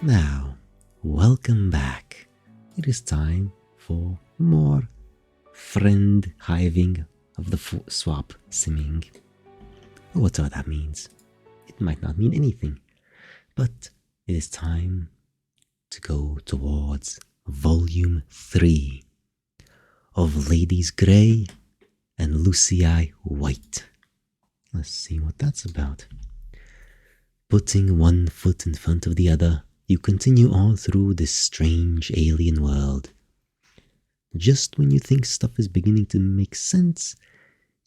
Now, welcome back. It is time for more friend hiving of the swap simming. Whatever that means. It might not mean anything, but it is time to go towards Volume 3 of Ladies Grey and Lucii White. Let's see what that's about. Putting one foot in front of the other, you continue on through this strange alien world. Just when you think stuff is beginning to make sense,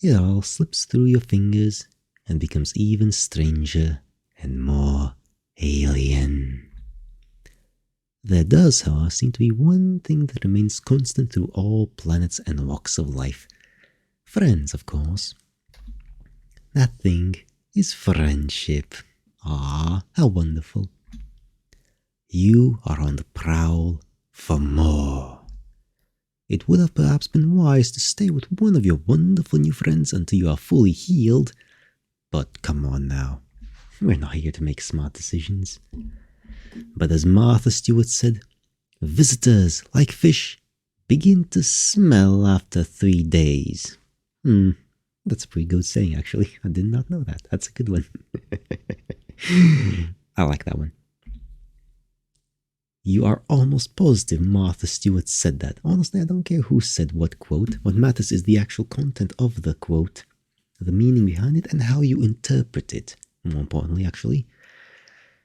it all slips through your fingers and becomes even stranger and more alien. There does, however, seem to be one thing that remains constant through all planets and walks of life. Friends, of course. That thing is friendship. Ah, how wonderful. You are on the prowl for more. It would have perhaps been wise to stay with one of your wonderful new friends until you are fully healed, but come on now. We're not here to make smart decisions. But as Martha Stewart said, visitors, like fish, begin to smell after 3 days. That's a pretty good saying, actually. I did not know that. That's a good one. I like that one. You are almost positive Martha Stewart said that. Honestly, I don't care who said what quote. What matters is the actual content of the quote, the meaning behind it, and how you interpret it. More importantly, actually.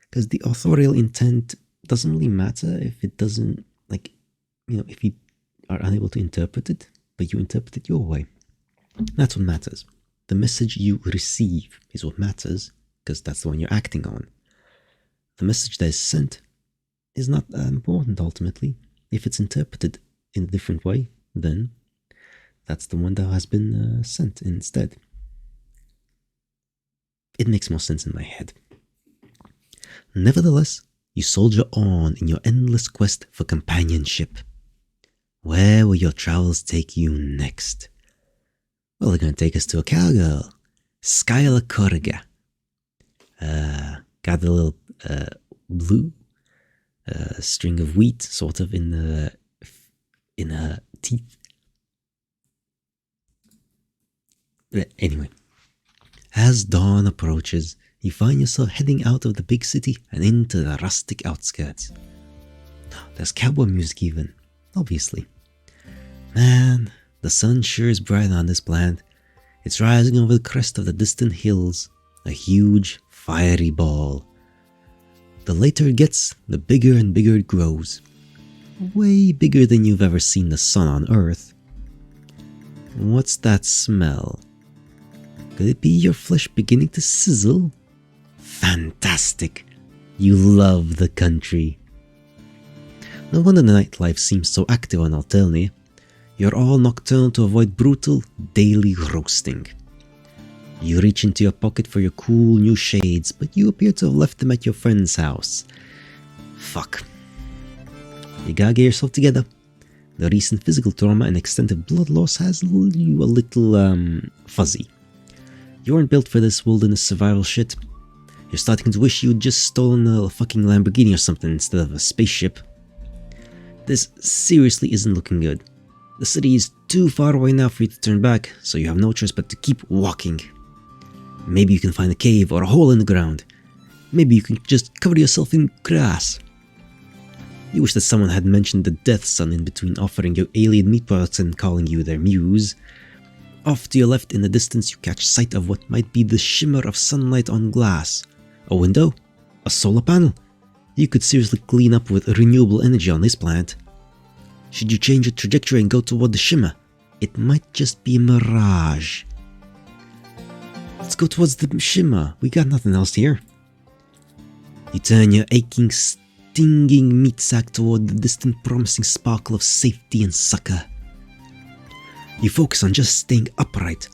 Because the authorial intent doesn't really matter if it doesn't, if you are unable to interpret it, but you interpret it your way. That's what matters. The message you receive is what matters, because that's the one you're acting on. The message that is sent is not important ultimately. If it's interpreted in a different way, then that's the one that has been sent instead. It makes more sense in my head. Nevertheless, you soldier on in your endless quest for companionship. Where will your travels take you next? Well, they're going to take us to a cowgirl, Skylla Korga. Got a little blue string of wheat, sort of, in her teeth. Anyway, as dawn approaches, you find yourself heading out of the big city and into the rustic outskirts. There's cowboy music even, obviously. Man, the sun sure is bright on this planet. It's rising over the crest of the distant hills, a huge, fiery ball. The later it gets, the bigger and bigger it grows. Way bigger than you've ever seen the sun on Earth. What's that smell? Could it be your flesh beginning to sizzle? Fantastic! You love the country. No wonder the nightlife seems so active on Alternia. You're all nocturnal to avoid brutal, daily roasting. You reach into your pocket for your cool new shades, but you appear to have left them at your friend's house. Fuck. You gotta get yourself together. The recent physical trauma and extensive blood loss has you a little, fuzzy. You aren't built for this wilderness survival shit. You're starting to wish you'd just stolen a fucking Lamborghini or something instead of a spaceship. This seriously isn't looking good. The city is too far away now for you to turn back, so you have no choice but to keep walking. Maybe you can find a cave or a hole in the ground. Maybe you can just cover yourself in grass. You wish that someone had mentioned the Death Sun in between offering you alien meat products and calling you their muse. Off to your left in the distance you catch sight of what might be the shimmer of sunlight on glass. A window? A solar panel? You could seriously clean up with renewable energy on this planet. Should you change your trajectory and go toward the shimmer, it might just be a mirage. Let's go towards the shimmer. We got nothing else here. You turn your aching, stinging meat sack toward the distant promising sparkle of safety and succor. You focus on just staying upright,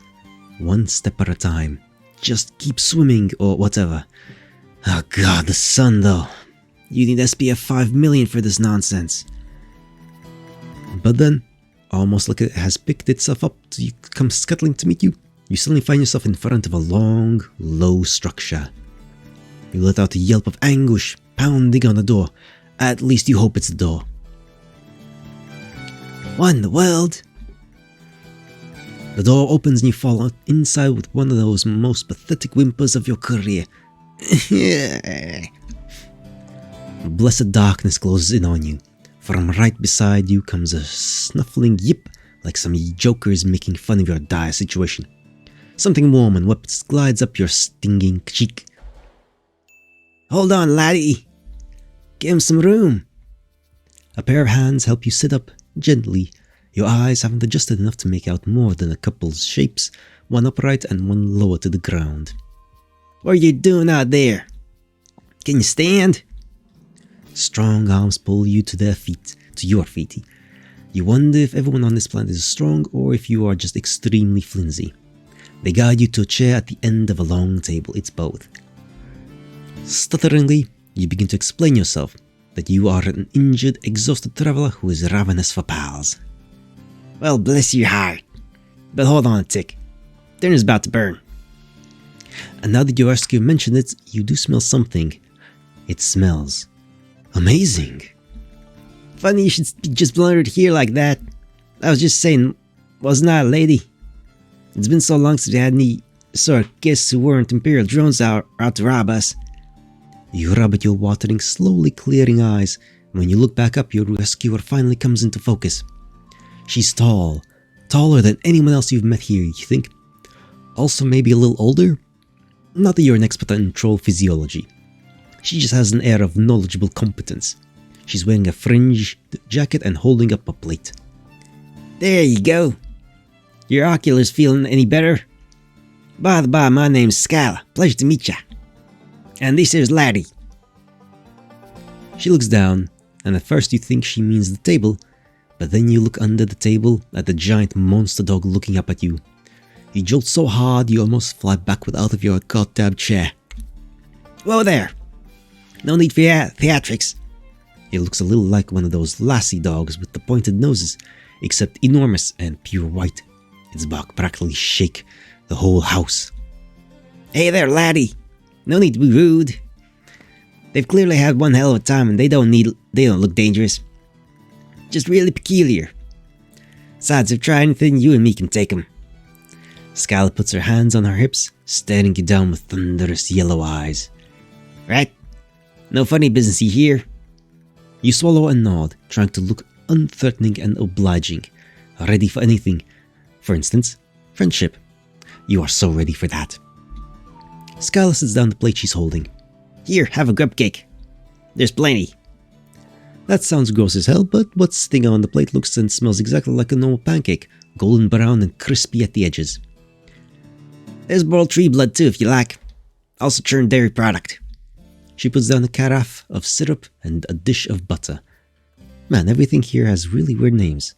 one step at a time. Just keep swimming or whatever. Oh god, the sun though. You need SPF 5 million for this nonsense. But then, almost like it has picked itself up to come scuttling to meet you, you suddenly find yourself in front of a long, low structure. You let out a yelp of anguish pounding on the door. At least you hope it's the door. What in the world? The door opens and you fall inside with one of those most pathetic whimpers of your career. Blessed darkness closes in on you. From right beside you comes a snuffling yip, like some joker is making fun of your dire situation. Something warm and wet glides up your stinging cheek. Hold on, laddie. Give him some room. A pair of hands help you sit up gently. Your eyes haven't adjusted enough to make out more than a couple's shapes, one upright and one lower to the ground. What are you doing out there? Can you stand? Strong arms pull you to your feet. You wonder if everyone on this planet is strong or if you are just extremely flimsy. They guide you to a chair at the end of a long table. It's both. Stutteringly, you begin to explain yourself, that you are an injured, exhausted traveler who is ravenous for pals. Well, bless your heart. But hold on a tick. Dinner's about to burn. And now that your rescue mentioned it, you do smell something. It smells amazing. Funny you should be just blundered here like that. I was just saying, wasn't I a lady? It's been so long since we had any sort of guests who weren't Imperial drones out to rob us. You rub at your watering, slowly clearing eyes. When you look back up, your rescuer finally comes into focus. She's tall, taller than anyone else you've met here, you think. Also maybe a little older? Not that you're an expert in troll physiology. She just has an air of knowledgeable competence. She's wearing a fringe jacket and holding up a plate. There you go. Your oculars feeling any better? By the by, my name's Skylla. Pleasure to meet ya. And this here's Laddie. She looks down, and at first you think she means the table, but then you look under the table at the giant monster dog looking up at you. You jolt so hard you almost fly backward out of your goddamn chair. Whoa there! No need for theatrics. It looks a little like one of those lassie dogs with the pointed noses, except enormous and pure white. Its bark practically shake the whole house. Hey there, laddie! No need to be rude. They've clearly had one hell of a time and they don't look dangerous. Just really peculiar. Besides, if try anything, you and me can take them. Skylla puts her hands on her hips, staring you down with thunderous yellow eyes. Right? No funny business here. You swallow and nod, trying to look unthreatening and obliging, ready for anything. For instance, friendship. You are so ready for that. Skylla sits down the plate she's holding. Here, have a grub cake. There's plenty. That sounds gross as hell, but what's sitting on the plate looks and smells exactly like a normal pancake, golden brown and crispy at the edges. There's boiled tree blood too if you like. Also churned dairy product. She puts down a carafe of syrup and a dish of butter. Man, everything here has really weird names.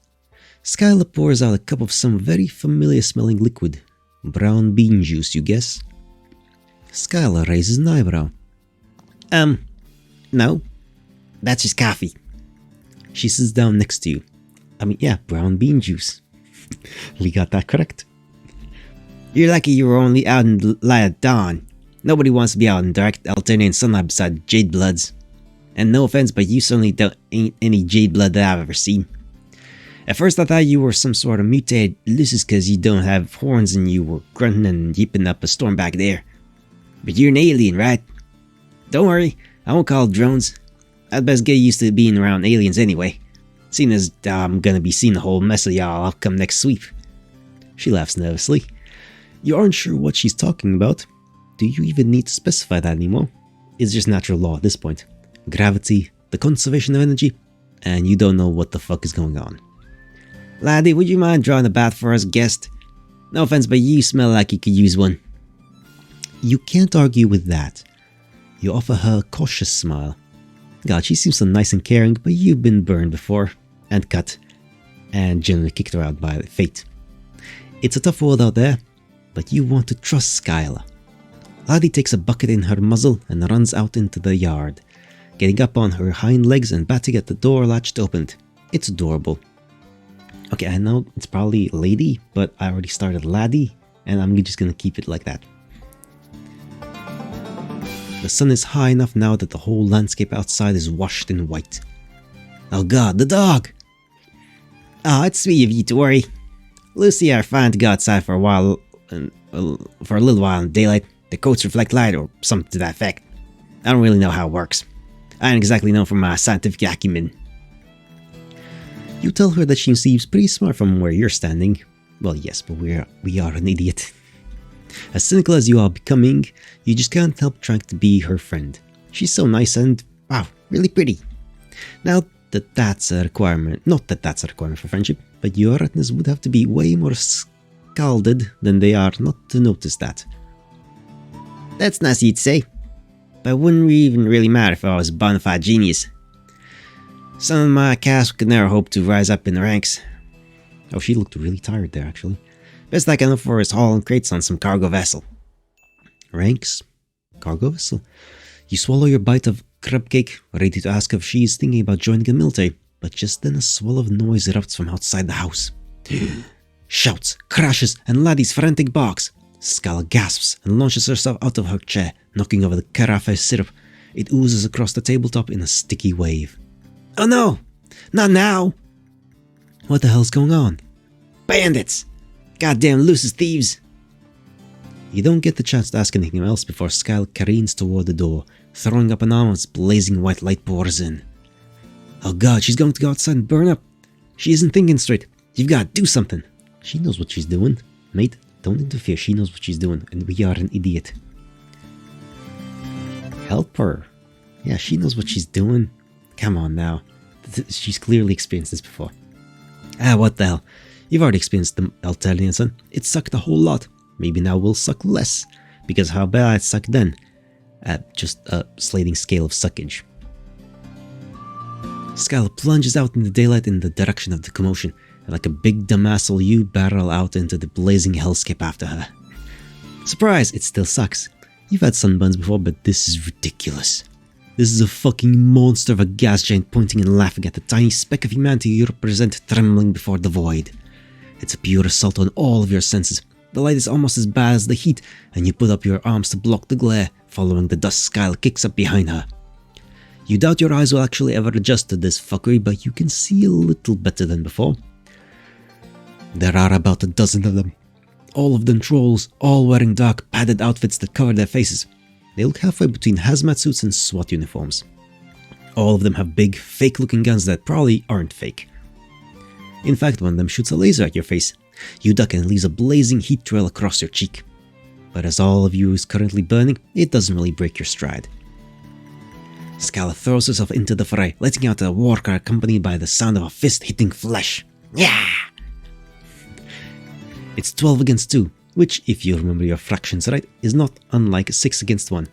Skylla pours out a cup of some very familiar smelling liquid. Brown bean juice, you guess? Skylla raises an eyebrow. No. That's just coffee. She sits down next to you. Yeah, brown bean juice. We got that correct. You're lucky you were only out in the light of dawn. Nobody wants to be out in dark, Alternia and sunlight beside jade bloods. And no offense, but you certainly ain't any jade blood that I've ever seen. At first I thought you were some sort of mutated Lucis because you don't have horns and you were grunting and yipping up a storm back there. But you're an alien, right? Don't worry, I won't call drones. I'd best get used to being around aliens anyway. Seeing as I'm gonna be seeing the whole mess of y'all come next sweep. She laughs nervously. You aren't sure what she's talking about. Do you even need to specify that anymore? It's just natural law at this point. Gravity, the conservation of energy, and you don't know what the fuck is going on. Laddie, would you mind drawing a bath for us, guest? No offense, but you smell like you could use one. You can't argue with that. You offer her a cautious smile. God, she seems so nice and caring, but you've been burned before, and cut, and generally kicked around by fate. It's a tough world out there, but you want to trust Skylla. Laddie takes a bucket in her muzzle and runs out into the yard, getting up on her hind legs and batting at the door latched opened. It's adorable. Okay, I know it's probably lady, but I already started laddie, and I'm just gonna keep it like that. The sun is high enough now that the whole landscape outside is washed in white. Oh god, the dog! Oh, it's sweet of you to worry. Lucy are fine to go outside for a while, for a little while in daylight. The coats reflect light or something to that effect. I don't really know how it works. I ain't exactly known for my scientific acumen. You tell her that she seems pretty smart from where you're standing. Well, yes, but we are an idiot. As cynical as you are becoming, you just can't help trying to be her friend. She's so nice and, wow, really pretty. Now that that's a requirement, not that that's a requirement for friendship, but your retinas would have to be way more scalded than they are not to notice that. That's nice of you to say, but it wouldn't even really matter if I was a bona fide genius. Some of my cast could never hope to rise up in the ranks. Oh, she looked really tired there, actually. Best I can look for is hauling crates on some cargo vessel. Ranks? Cargo vessel? You swallow your bite of crab cake, ready to ask if she is thinking about joining the military, but just then a swell of noise erupts from outside the house. Shouts, crashes, and laddie's frantic barks. Skylla gasps and launches herself out of her chair, knocking over the carafe syrup. It oozes across the tabletop in a sticky wave. Oh no! Not now! What the hell's going on? Bandits! Goddamn Luce's thieves! You don't get the chance to ask anything else before Skylla careens toward the door, throwing up an arm as blazing white light pours in. Oh god, she's going to go outside and burn up. She isn't thinking straight. You've got to do something. She knows what she's doing. Mate, don't interfere. She knows what she's doing, and we are an idiot. Help her. Yeah, she knows what she's doing. Come on now. She's clearly experienced this before. Ah, what the hell. You've already experienced the Alternia, son. It sucked a whole lot. Maybe now we'll suck less. Because how bad it sucked then? At just a sliding scale of suckage. Skylla plunges out in the daylight in the direction of the commotion, and like a big dumb asshole you barrel out into the blazing hellscape after her. Surprise! It still sucks. You've had sunburns before, but this is ridiculous. This is a fucking monster of a gas giant pointing and laughing at the tiny speck of humanity you represent trembling before the void. It's a pure assault on all of your senses. The light is almost as bad as the heat, and you put up your arms to block the glare, following the dust Skylla kicks up behind her. You doubt your eyes will actually ever adjust to this fuckery, but you can see a little better than before. There are about a dozen of them. All of them trolls, all wearing dark padded outfits that cover their faces. They look halfway between hazmat suits and SWAT uniforms. All of them have big, fake-looking guns that probably aren't fake. In fact, one of them shoots a laser at your face. You duck and leaves a blazing heat trail across your cheek. But as all of you is currently burning, it doesn't really break your stride. Skylla throws herself into the fray, letting out a war cry accompanied by the sound of a fist hitting flesh. Yeah! It's 12 against 2, which, if you remember your fractions right, is not unlike 6 against 1.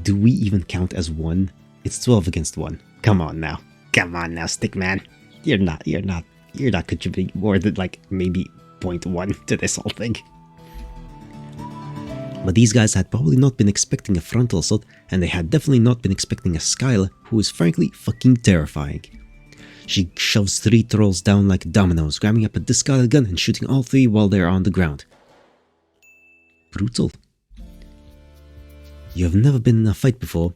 Do we even count as 1? It's 12 against 1. Come on now, Stickman. You're not contributing more than like maybe 0.1 to this whole thing. But these guys had probably not been expecting a frontal assault, and they had definitely not been expecting a Skylla, who is frankly fucking terrifying. She shoves 3 trolls down like dominoes, grabbing up a discarded gun and shooting all 3 while they're on the ground. Brutal. You have never been in a fight before.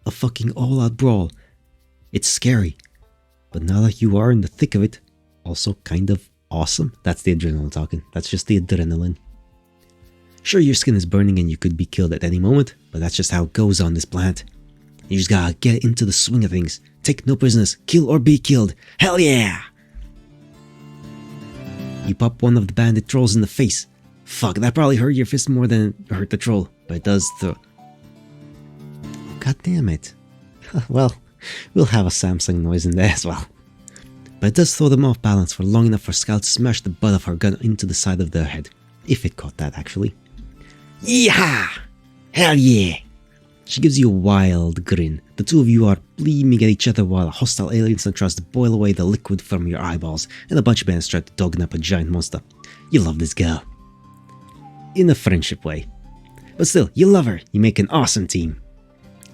A fucking all-out brawl. It's scary. But now that you are in the thick of it, also kind of awesome. That's the adrenaline talking. That's just the adrenaline. Sure, your skin is burning and you could be killed at any moment, but that's just how it goes on this planet. You just gotta get into the swing of things. Take no prisoners, kill or be killed. Hell yeah! You pop one of the bandit trolls in the face. Fuck, that probably hurt your fist more than it hurt the troll, but it does the... God damn it. Well, we'll have a Samsung noise in there as well. But it does throw them off balance for long enough for Skylla to smash the butt of her gun into the side of their head. If it caught that, actually. Yeehaw! Hell yeah! She gives you a wild grin. The two of you are beaming at each other while a hostile alien tries to boil away the liquid from your eyeballs, and a bunch of bandits try to dog up a giant monster. You love this girl. In a friendship way. But still, you love her. You make an awesome team.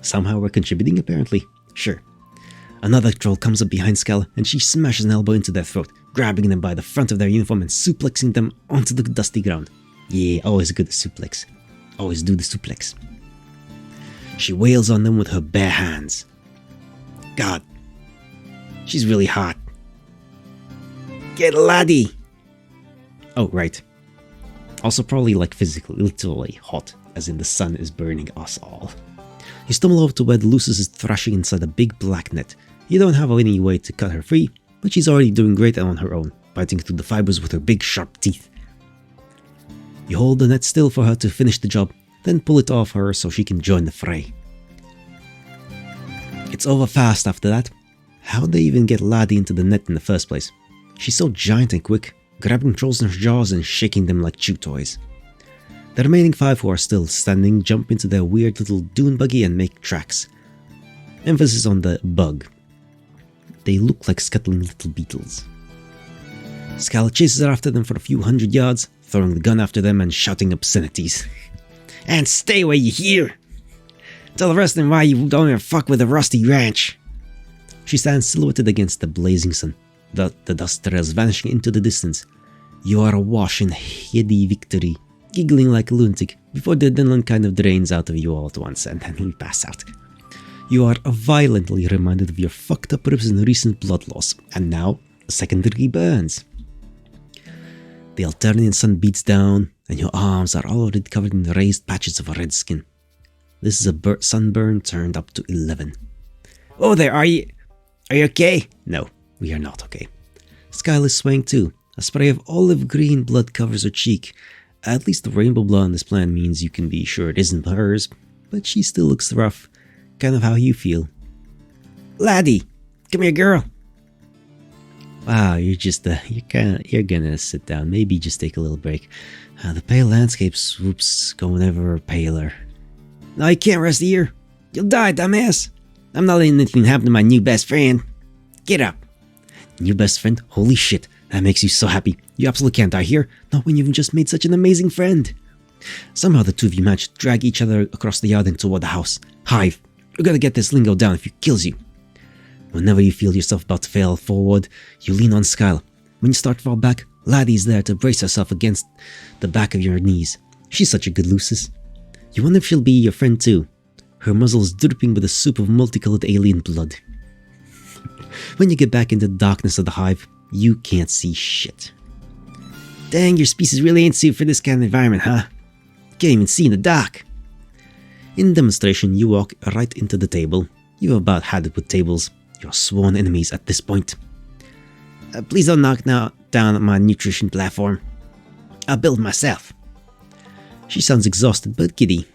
Somehow we're contributing, apparently. Sure. Another troll comes up behind Skylla, and she smashes an elbow into their throat, grabbing them by the front of their uniform and suplexing them onto the dusty ground. Yeah, always good at suplex. Always do the suplex. She wails on them with her bare hands. God, she's really hot. Get laddie! Oh, right. Also probably like physically, literally hot, as in the sun is burning us all. You stumble over to where the Lucis is thrashing inside a big black net. You don't have any way to cut her free, but she's already doing great on her own, biting through the fibers with her big sharp teeth. You hold the net still for her to finish the job, then pull it off her so she can join the fray. It's over fast after that. How'd they even get Laddie into the net in the first place? She's so giant and quick, grabbing trolls in her jaws and shaking them like chew toys. The remaining 5 who are still standing jump into their weird little dune buggy and make tracks. Emphasis on the bug. They look like scuttling little beetles. Skylla chases after them for a few hundred yards, throwing the gun after them and shouting obscenities. And stay where you hear! Tell the rest of them why you don't even fuck with the Rusty Ranch! She stands silhouetted against the blazing sun, the dust trails vanishing into the distance. You are awash in heady victory, giggling like a lunatic, before the adrenaline kind of drains out of you all at once and then you pass out. You are violently reminded of your fucked up ribs and recent blood loss, and now secondary burns. The Alternian sun beats down, and your arms are already covered in raised patches of red skin. This is a sunburn turned up to 11. Oh there, are you okay? No, we are not okay. Skylla is swaying too. A spray of olive green blood covers her cheek. At least the rainbow blood on this plant means you can be sure it isn't hers, but she still looks rough. Kind of how you feel. Laddie, come here, girl. Wow, you're gonna sit down. Maybe just take a little break. The pale landscape swoops, going ever paler. No, you can't rest here. You'll die, dumbass. I'm not letting anything happen to my new best friend. Get up. New best friend? Holy shit, that makes you so happy. You absolutely can't die here, not when you've just made such an amazing friend. Somehow the two of you manage to drag each other across the yard and toward the house. Hive, you're gonna get this lingo down if it kills you. Whenever you feel yourself about to fail forward, you lean on Skylla. When you start to fall back, Laddie's there to brace herself against the back of your knees. She's such a good Lucis. You wonder if she'll be your friend too. Her muzzle is dripping with a soup of multicolored alien blood. When you get back into the darkness of the hive, you can't see shit. Dang, your species really ain't suited for this kind of environment, huh? You can't even see in the dark. In demonstration, you walk right into the table. You've about had it with tables. You're sworn enemies at this point. Please don't knock down my nutrition platform. I'll build myself. She sounds exhausted but giddy.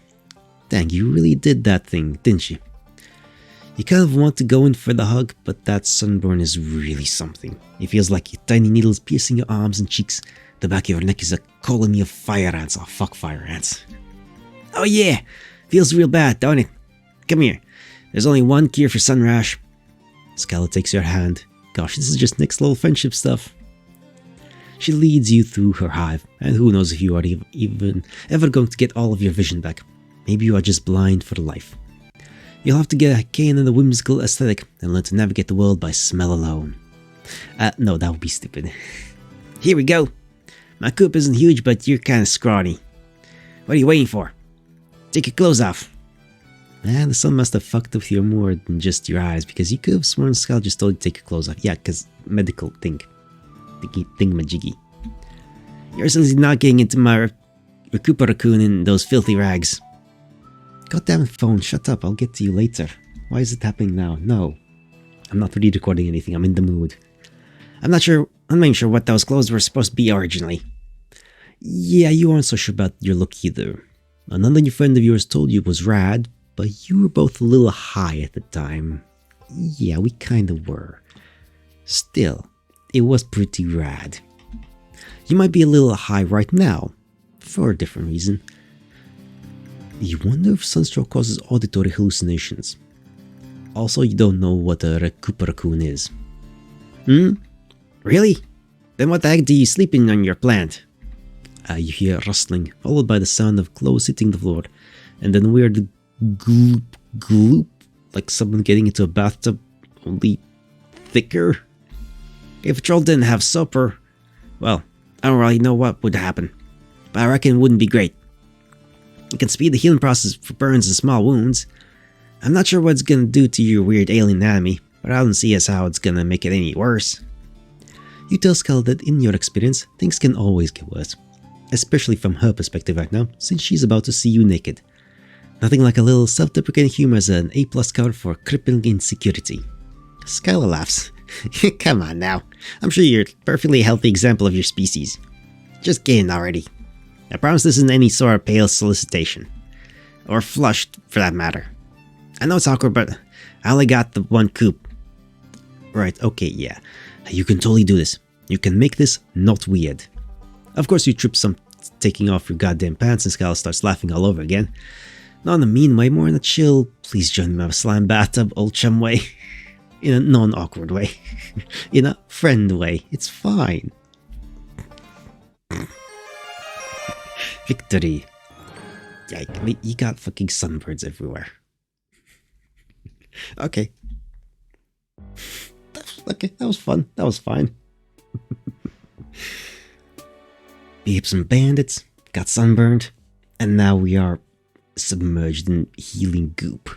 Dang, you really did that thing, didn't you? You kind of want to go in for the hug, but that sunburn is really something. It feels like your tiny needles piercing your arms and cheeks. The back of your neck is a colony of fire ants. Oh, fuck fire ants. Oh yeah, feels real bad, don't it? Come here. There's only one cure for sun rash. Skylla takes your hand. Gosh, this is just next level friendship stuff. She leads you through her hive, and who knows if you are even ever going to get all of your vision back. Maybe you are just blind for life. You'll have to get a cane and a whimsical aesthetic and learn to navigate the world by smell alone. No, that would be stupid. Here we go. My coop isn't huge, but you're kinda scrawny. What are you waiting for? Take your clothes off. Man, the sun must have fucked with you more than just your eyes, because you could have sworn Skylla just told you to take your clothes off. Yeah, because medical thing. Thingamajiggy. You're seriously not getting into my Recupera raccoon in those filthy rags. Goddamn phone, shut up, I'll get to you later. Why is it happening now? No. I'm not really recording anything, I'm in the mood. I'm not even sure what those clothes were supposed to be originally. Yeah, you aren't so sure about your look either. Another new friend of yours told you it was rad, but you were both a little high at the time. Yeah, we kinda were. Still, it was pretty rad. You might be a little high right now, for a different reason. You wonder if sunstroke causes auditory hallucinations. Also, you don't know what a Recupera raccoon is. Really? Then what the heck do you sleep in on your plant? You hear rustling, followed by the sound of clothes hitting the floor, and then weird gloop gloop, like someone getting into a bathtub, only thicker. If a troll didn't have supper, well, I don't really know what would happen, but I reckon it wouldn't be great. It can speed the healing process for burns and small wounds. I'm not sure what it's gonna do to your weird alien anatomy, but I don't see as how it's gonna make it any worse. You tell Skylla that in your experience, things can always get worse. Especially from her perspective right now, since she's about to see you naked. Nothing like a little self-deprecating humor as an A+ card for crippling insecurity. Skylla laughs. Come on now. I'm sure you're a perfectly healthy example of your species. Just get in already. I promise this isn't any sort of pale solicitation. Or flushed, for that matter. I know it's awkward, but I only got the one coop. Right, okay, yeah. You can totally do this. You can make this not weird. Of course you trip some taking off your goddamn pants and Skylla starts laughing all over again. Not in a mean way, more in a chill, please join me in my slime bathtub, old chum way. In a non-awkward way. In a friend way. It's fine. Victory. Yike, I mean, you got fucking sunbirds everywhere. Okay. Okay, that was fun. That was fine. Beat up some bandits, got sunburned, and now we are submerged in healing goop.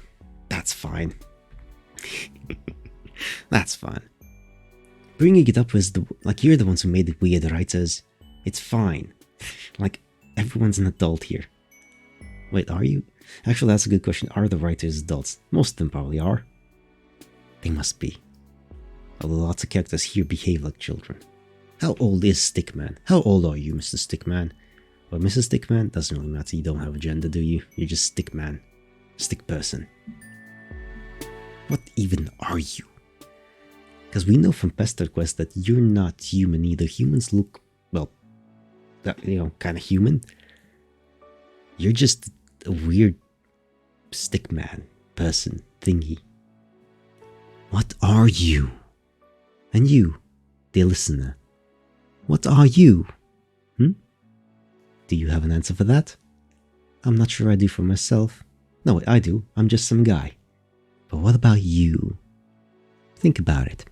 That's fine. That's fine. Bringing it up was like you're the ones who made it weird, writers. It's fine. Like everyone's an adult here. Wait, are you? Actually, that's a good question. Are the writers adults? Most of them probably are. They must be. Although lots of characters here behave like children. How old is Stickman? How old are you, Mr. Stickman? Well, Mrs. Stickman, doesn't really matter. You don't have a gender, do you? You're just Stickman. Stick person. What even are you? Because we know from Pester Quest that you're not human either. Humans look, well, kind of human. You're just a weird stickman person thingy. What are you? And you, dear listener, what are you? Do you have an answer for that? I'm not sure I do for myself. No, I do. I'm just some guy. But what about you? Think about it.